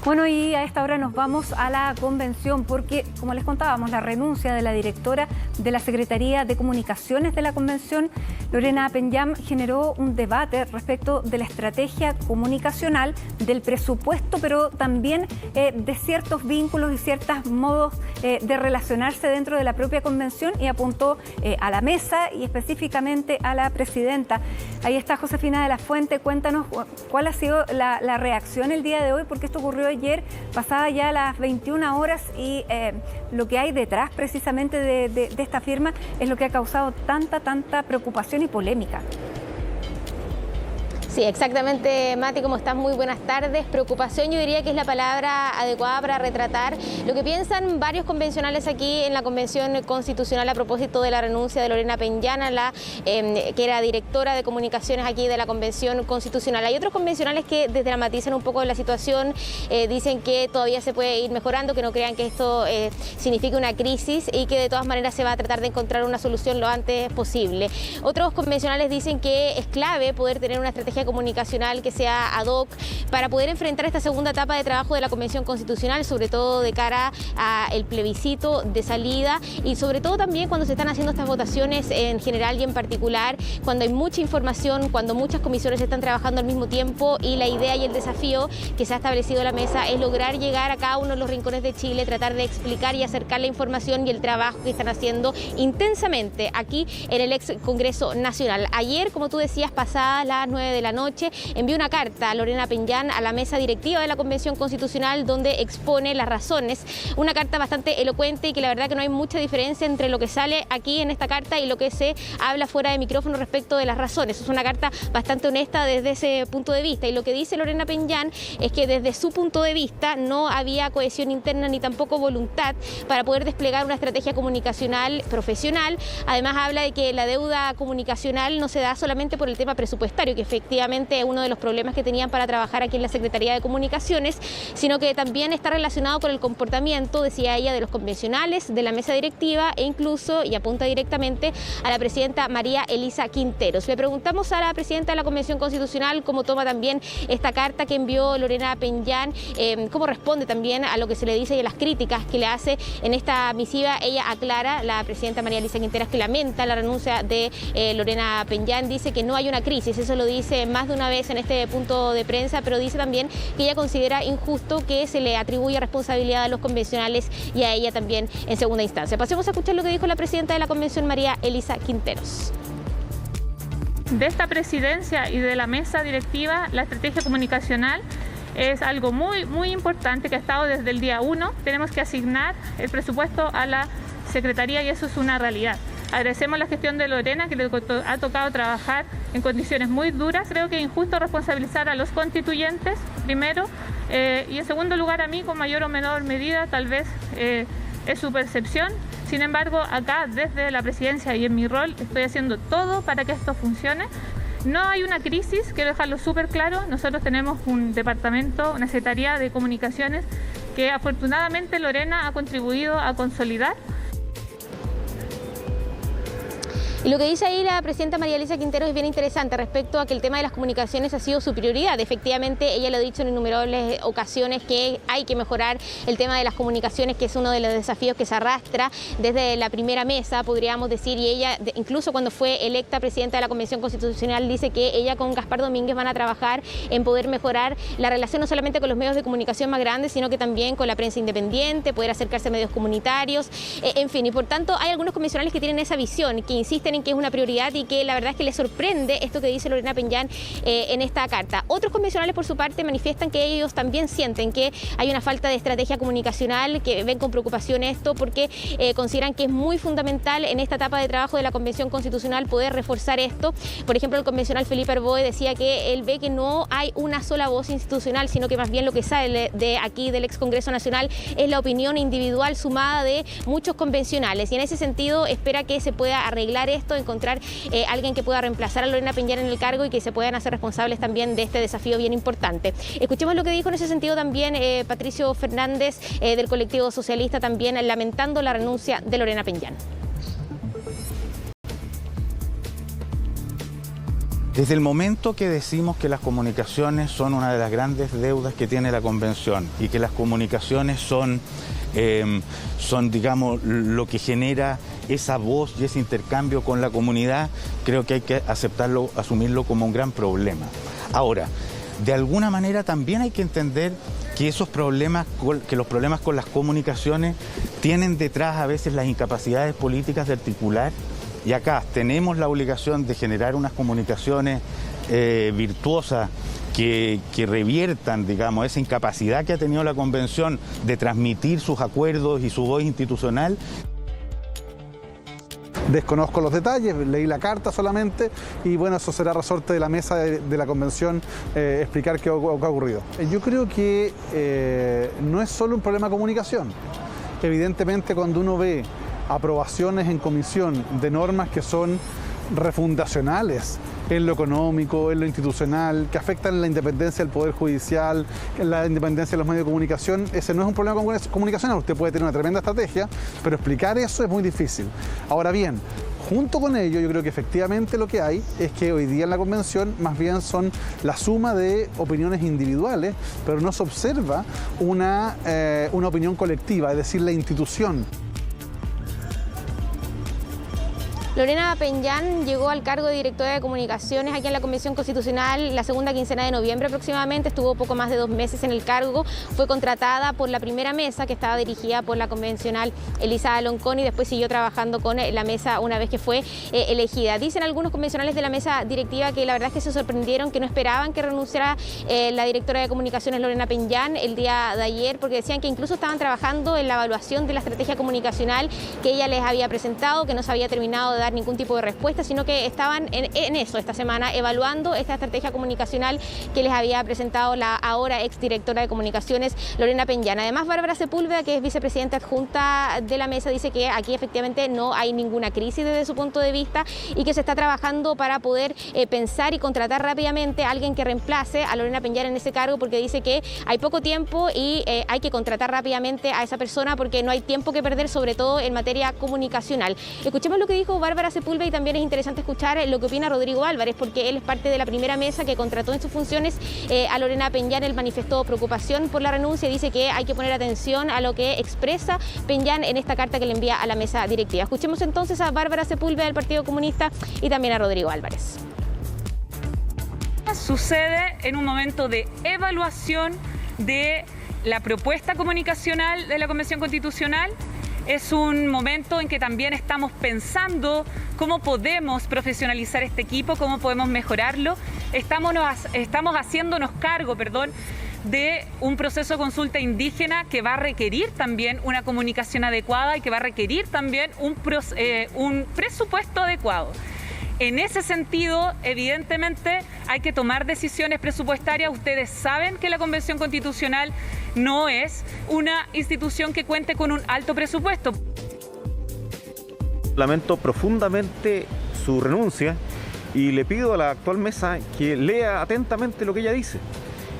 Bueno, y a esta hora nos vamos a la convención porque, como les contábamos, la renuncia de la directora de la Secretaría de Comunicaciones de la convención, Lorena Penyam, generó un debate respecto de la estrategia comunicacional, del presupuesto, pero también de ciertos vínculos y ciertos modos de relacionarse dentro de la propia convención, y apuntó a la mesa y específicamente a la presidenta. Ahí está Josefina de la Fuente. Cuéntanos cuál ha sido la reacción el día de hoy, porque esto ocurrió ayer, pasada ya las 21 horas, y lo que hay detrás precisamente de esta firma es lo que ha causado tanta preocupación y polémica. Sí, exactamente, Mati, ¿cómo estás? Muy buenas tardes. Preocupación, yo diría que es la palabra adecuada para retratar lo que piensan varios convencionales aquí en la Convención Constitucional a propósito de la renuncia de Lorena Penyam, que era directora de comunicaciones aquí de la Convención Constitucional. Hay otros convencionales que desdramatizan un poco la situación, dicen que todavía se puede ir mejorando, que no crean que esto signifique una crisis y que de todas maneras se va a tratar de encontrar una solución lo antes posible. Otros convencionales dicen que es clave poder tener una estrategia comunicacional que sea ad hoc para poder enfrentar esta segunda etapa de trabajo de la Convención Constitucional, sobre todo de cara al plebiscito de salida, y sobre todo también cuando se están haciendo estas votaciones en general y en particular, cuando hay mucha información, cuando muchas comisiones están trabajando al mismo tiempo, y la idea y el desafío que se ha establecido en la mesa es lograr llegar a cada uno de los rincones de Chile, tratar de explicar y acercar la información y el trabajo que están haciendo intensamente aquí en el ex Congreso Nacional. Ayer, como tú decías, pasadas las 9 de la noche, envió una carta a Lorena Penyam a la mesa directiva de la Convención Constitucional donde expone las razones. Una carta bastante elocuente y que la verdad que no hay mucha diferencia entre lo que sale aquí en esta carta y lo que se habla fuera de micrófono respecto de las razones. Es una carta bastante honesta desde ese punto de vista, y lo que dice Lorena Penyam es que desde su punto de vista no había cohesión interna ni tampoco voluntad para poder desplegar una estrategia comunicacional profesional. Además habla de que la deuda comunicacional no se da solamente por el tema presupuestario, que efectivamente es uno de los problemas que tenían para trabajar aquí en la Secretaría de Comunicaciones, sino que también está relacionado con el comportamiento, decía ella, de los convencionales, de la mesa directiva e incluso, y apunta directamente, a la presidenta María Elisa Quinteros. Le preguntamos a la presidenta de la Convención Constitucional cómo toma también esta carta que envió Lorena Penyam, cómo responde también a lo que se le dice y a las críticas que le hace en esta misiva. Ella aclara, la presidenta María Elisa Quinteros, que lamenta la renuncia de Lorena Penyam, dice que no hay una crisis, eso lo dice más de una vez en este punto de prensa, pero dice también que ella considera injusto que se le atribuya responsabilidad a los convencionales y a ella también en segunda instancia. Pasemos a escuchar lo que dijo la presidenta de la Convención, María Elisa Quinteros. De esta presidencia y de la mesa directiva, la estrategia comunicacional es algo muy importante que ha estado desde el día 1. Tenemos que asignar el presupuesto a la Secretaría y eso es una realidad. Agradecemos la gestión de Lorena, que le ha tocado trabajar en condiciones muy duras. Creo que es injusto responsabilizar a los constituyentes, primero, y en segundo lugar a mí, con mayor o menor medida, tal vez es su percepción. Sin embargo, acá desde la presidencia y en mi rol estoy haciendo todo para que esto funcione. No hay una crisis, quiero dejarlo súper claro. Nosotros tenemos un departamento, una Secretaría de Comunicaciones que afortunadamente Lorena ha contribuido a consolidar. Y lo que dice ahí la presidenta María Elisa Quinteros es bien interesante respecto a que el tema de las comunicaciones ha sido su prioridad. Efectivamente, ella lo ha dicho en innumerables ocasiones que hay que mejorar el tema de las comunicaciones, que es uno de los desafíos que se arrastra desde la primera mesa, podríamos decir, y ella, incluso cuando fue electa presidenta de la Convención Constitucional, dice que ella con Gaspar Domínguez van a trabajar en poder mejorar la relación no solamente con los medios de comunicación más grandes, sino que también con la prensa independiente, poder acercarse a medios comunitarios, en fin, y por tanto hay algunos convencionales que tienen esa visión, que insisten en que es una prioridad y que la verdad es que les sorprende esto que dice Lorena Penyam en esta carta. Otros convencionales por su parte manifiestan que ellos también sienten que hay una falta de estrategia comunicacional, que ven con preocupación esto porque consideran que es muy fundamental en esta etapa de trabajo de la Convención Constitucional poder reforzar esto. Por ejemplo, el convencional Felipe Arboe decía que él ve que no hay una sola voz institucional, sino que más bien lo que sale de aquí del ex Congreso Nacional es la opinión individual sumada de muchos convencionales, y en ese sentido espera que se pueda arreglar esto, encontrar alguien que pueda reemplazar a Lorena Penyam en el cargo y que se puedan hacer responsables también de este desafío bien importante. Escuchemos lo que dijo en ese sentido también Patricio Fernández del colectivo socialista, también lamentando la renuncia de Lorena Penyam. Desde el momento que decimos que las comunicaciones son una de las grandes deudas que tiene la Convención y que las comunicaciones son, digamos, lo que genera esa voz y ese intercambio con la comunidad, creo que hay que aceptarlo, asumirlo como un gran problema. Ahora, de alguna manera también hay que entender que los problemas con las comunicaciones tienen detrás a veces las incapacidades políticas de articular. Y acá tenemos la obligación de generar unas comunicaciones virtuosas que reviertan, digamos, esa incapacidad que ha tenido la Convención de transmitir sus acuerdos y su voz institucional. Desconozco los detalles, leí la carta solamente y bueno, eso será resorte de la mesa de la Convención explicar qué ha ocurrido. Yo creo que no es solo un problema de comunicación. Evidentemente, cuando uno ve aprobaciones en comisión de normas que son refundacionales en lo económico, en lo institucional, que afectan la independencia del Poder Judicial, la independencia de los medios de comunicación, ese no es un problema comunicacional. Usted puede tener una tremenda estrategia, pero explicar eso es muy difícil. Ahora bien, junto con ello, yo creo que efectivamente lo que hay es que hoy día en la Convención más bien son la suma de opiniones individuales, pero no se observa una opinión colectiva, es decir, la institución. Lorena Penyán llegó al cargo de directora de comunicaciones aquí en la Convención Constitucional la segunda quincena de noviembre aproximadamente, estuvo poco más de 2 meses en el cargo, fue contratada por la primera mesa que estaba dirigida por la convencional Elisa Loncón y después siguió trabajando con la mesa una vez que fue elegida. Dicen algunos convencionales de la mesa directiva que la verdad es que se sorprendieron, que no esperaban que renunciara la directora de comunicaciones Lorena Penyán el día de ayer, porque decían que incluso estaban trabajando en la evaluación de la estrategia comunicacional que ella les había presentado, que no se había terminado de dar ningún tipo de respuesta, sino que estaban en eso esta semana, evaluando esta estrategia comunicacional que les había presentado la ahora exdirectora de comunicaciones Lorena Penyán. Además, Bárbara Sepúlveda, que es vicepresidenta adjunta de la mesa, dice que aquí efectivamente no hay ninguna crisis desde su punto de vista y que se está trabajando para poder pensar y contratar rápidamente a alguien que reemplace a Lorena Penyán en ese cargo, porque dice que hay poco tiempo y hay que contratar rápidamente a esa persona porque no hay tiempo que perder, sobre todo en materia comunicacional. Escuchemos lo que dijo Bárbara Sepúlveda y también es interesante escuchar lo que opina Rodrigo Álvarez, porque él es parte de la primera mesa que contrató en sus funciones a Lorena Penyán. Él manifestó preocupación por la renuncia y dice que hay que poner atención a lo que expresa Penyán en esta carta que le envía a la mesa directiva. Escuchemos entonces a Bárbara Sepúlveda del Partido Comunista y también a Rodrigo Álvarez. Sucede en un momento de evaluación de la propuesta comunicacional de la Convención Constitucional. Es un momento en que también estamos pensando cómo podemos profesionalizar este equipo, cómo podemos mejorarlo. Estamos haciéndonos cargo, de un proceso de consulta indígena que va a requerir también una comunicación adecuada y que va a requerir también un presupuesto adecuado. En ese sentido, evidentemente, hay que tomar decisiones presupuestarias. Ustedes saben que la Convención Constitucional no es una institución que cuente con un alto presupuesto. Lamento profundamente su renuncia y le pido a la actual mesa que lea atentamente lo que ella dice.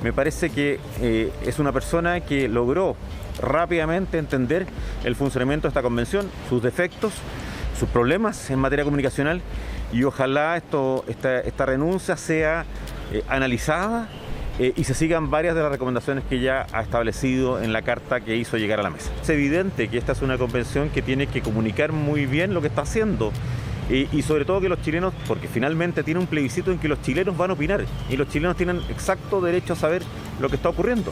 Me parece que es una persona que logró rápidamente entender el funcionamiento de esta convención, sus defectos, sus problemas en materia comunicacional, y ojalá esta renuncia sea analizada y se sigan varias de las recomendaciones que ella ha establecido en la carta que hizo llegar a la mesa. Es evidente que esta es una convención que tiene que comunicar muy bien lo que está haciendo y sobre todo que los chilenos, porque finalmente tiene un plebiscito en que los chilenos van a opinar y los chilenos tienen exacto derecho a saber lo que está ocurriendo.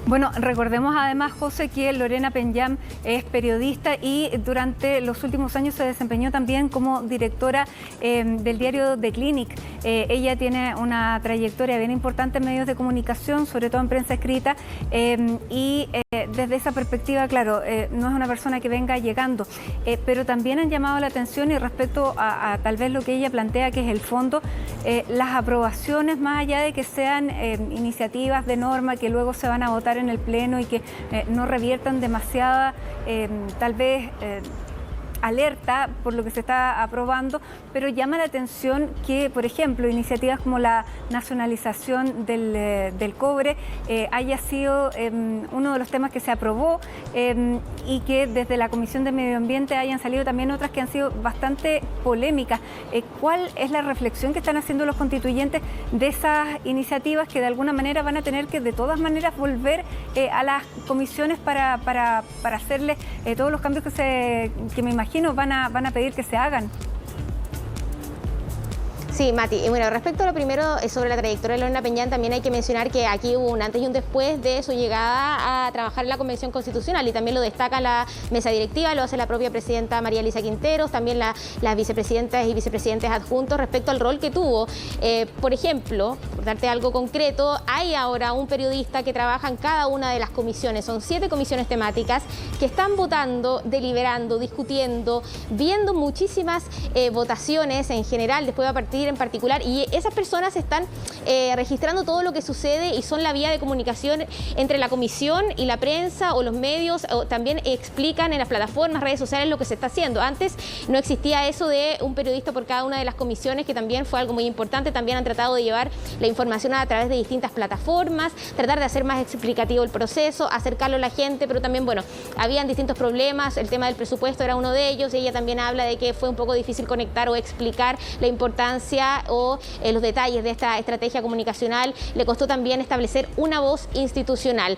Bueno, recordemos además, José, que Lorena Penyán es periodista y durante los últimos años se desempeñó también como directora del diario The Clinic. Ella tiene una trayectoria bien importante en medios de comunicación, sobre todo en prensa escrita, y desde esa perspectiva, claro, no es una persona que venga llegando, pero también han llamado la atención y respecto a tal vez lo que ella plantea, que es el fondo, las aprobaciones, más allá de que sean iniciativas de norma que luego se van a votar en el Pleno y que no reviertan demasiada, tal vez, alerta por lo que se está aprobando, pero llama la atención que, por ejemplo, iniciativas como la nacionalización del cobre haya sido uno de los temas que se aprobó y que desde la Comisión de Medio Ambiente hayan salido también otras que han sido bastante polémicas. ¿Cuál es la reflexión que están haciendo los constituyentes de esas iniciativas que de alguna manera van a tener que de todas maneras volver a las comisiones para hacerle todos los cambios que me imagino van a pedir que se hagan? Sí, Mati. Y bueno, respecto a lo primero sobre la trayectoria de Lorena Peñán, también hay que mencionar que aquí hubo un antes y un después de su llegada a trabajar en la Convención Constitucional, y también lo destaca la mesa directiva, lo hace la propia presidenta María Elisa Quinteros, también las vicepresidentas y vicepresidentes adjuntos respecto al rol que tuvo. Por ejemplo, por darte algo concreto, hay ahora un periodista que trabaja en cada una de las comisiones, son 7 comisiones temáticas que están votando, deliberando, discutiendo, viendo muchísimas votaciones en general, después va a partir en particular, y esas personas están registrando todo lo que sucede y son la vía de comunicación entre la comisión y la prensa o los medios, o también explican en las plataformas, redes sociales lo que se está haciendo. Antes no existía eso de un periodista por cada una de las comisiones, que también fue algo muy importante. También han tratado de llevar la información a través de distintas plataformas, tratar de hacer más explicativo el proceso, acercarlo a la gente, pero también, bueno, habían distintos problemas, el tema del presupuesto era uno de ellos, y ella también habla de que fue un poco difícil conectar o explicar la importancia o los detalles de esta estrategia comunicacional. Le costó también establecer una voz institucional.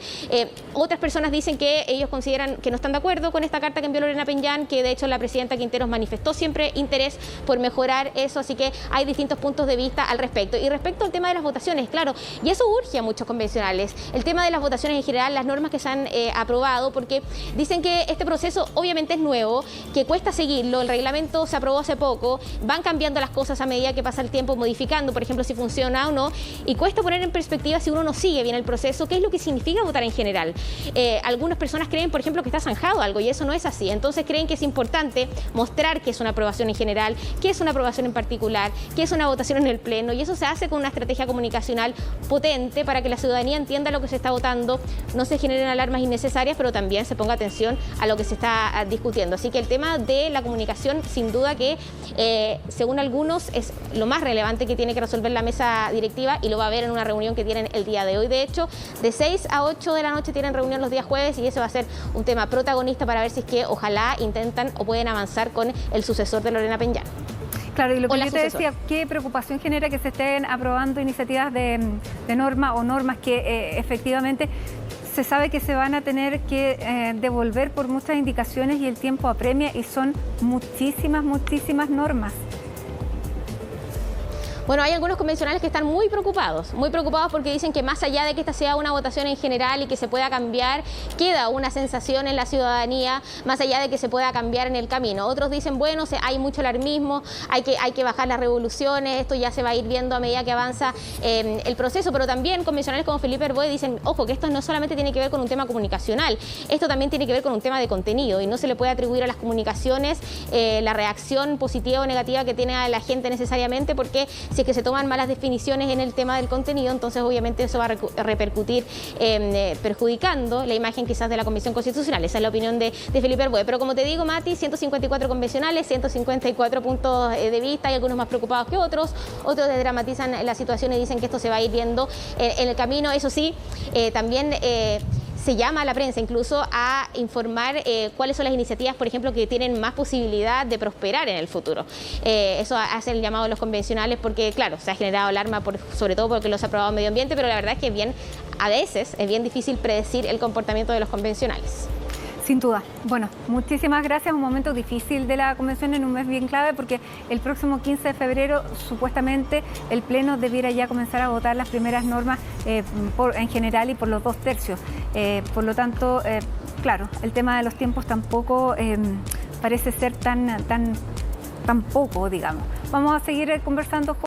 Otras personas dicen que ellos consideran que no están de acuerdo con esta carta que envió Lorena Peñán, que de hecho la presidenta Quinteros manifestó siempre interés por mejorar eso, así que hay distintos puntos de vista al respecto. Y respecto al tema de las votaciones, claro, y eso urge a muchos convencionales, el tema de las votaciones en general, las normas que se han aprobado, porque dicen que este proceso obviamente es nuevo, que cuesta seguirlo, el reglamento se aprobó hace poco, van cambiando las cosas a medida que pasa el tiempo, modificando, por ejemplo, si funciona o no, y cuesta poner en perspectiva si uno no sigue bien el proceso, qué es lo que significa votar en general. Algunas personas creen, por ejemplo, que está zanjado algo, y eso no es así. Entonces creen que es importante mostrar que es una aprobación en general, que es una aprobación en particular, que es una votación en el Pleno, y eso se hace con una estrategia comunicacional potente para que la ciudadanía entienda lo que se está votando, no se generen alarmas innecesarias, pero también se ponga atención a lo que se está discutiendo. Así que el tema de la comunicación, sin duda que, según algunos, es lo más relevante que tiene que resolver la mesa directiva, y lo va a ver en una reunión que tienen el día de hoy. De hecho, de 6 a 8 de la noche tienen reunión los días jueves, y eso va a ser un tema protagonista para ver si es que ojalá intentan o pueden avanzar con el sucesor de Lorena Peñán. Claro, y lo que yo te decía, ¿qué preocupación genera que se estén aprobando iniciativas de norma o normas que efectivamente se sabe que se van a tener que devolver por muchas indicaciones y el tiempo apremia, y son muchísimas normas? Bueno, hay algunos convencionales que están muy preocupados porque dicen que más allá de que esta sea una votación en general y que se pueda cambiar, queda una sensación en la ciudadanía, más allá de que se pueda cambiar en el camino. Otros dicen, bueno, hay mucho alarmismo, hay que bajar las revoluciones, esto ya se va a ir viendo a medida que avanza el proceso, pero también convencionales como Felipe Herboe dicen, ojo, que esto no solamente tiene que ver con un tema comunicacional, esto también tiene que ver con un tema de contenido, y no se le puede atribuir a las comunicaciones la reacción positiva o negativa que tiene a la gente necesariamente, porque si es que se toman malas definiciones en el tema del contenido, entonces obviamente eso va a repercutir perjudicando la imagen quizás de la Convención Constitucional. Esa es la opinión de Felipe Herboe. Pero como te digo, Mati, 154 convencionales, 154 puntos de vista, hay algunos más preocupados que otros desdramatizan la situación y dicen que esto se va a ir viendo en el camino. Eso sí, también se llama a la prensa incluso a informar cuáles son las iniciativas, por ejemplo, que tienen más posibilidad de prosperar en el futuro. Eso hace el llamado a los convencionales porque, claro, se ha generado alarma sobre todo porque los ha aprobado Medio Ambiente, pero la verdad es que a veces es bien difícil predecir el comportamiento de los convencionales. Sin duda. Bueno, muchísimas gracias. Un momento difícil de la convención en un mes bien clave, porque el próximo 15 de febrero supuestamente el Pleno debiera ya comenzar a votar las primeras normas en general y por los 2/3. Por lo tanto, claro, el tema de los tiempos tampoco parece ser tan poco, digamos. Vamos a seguir conversando.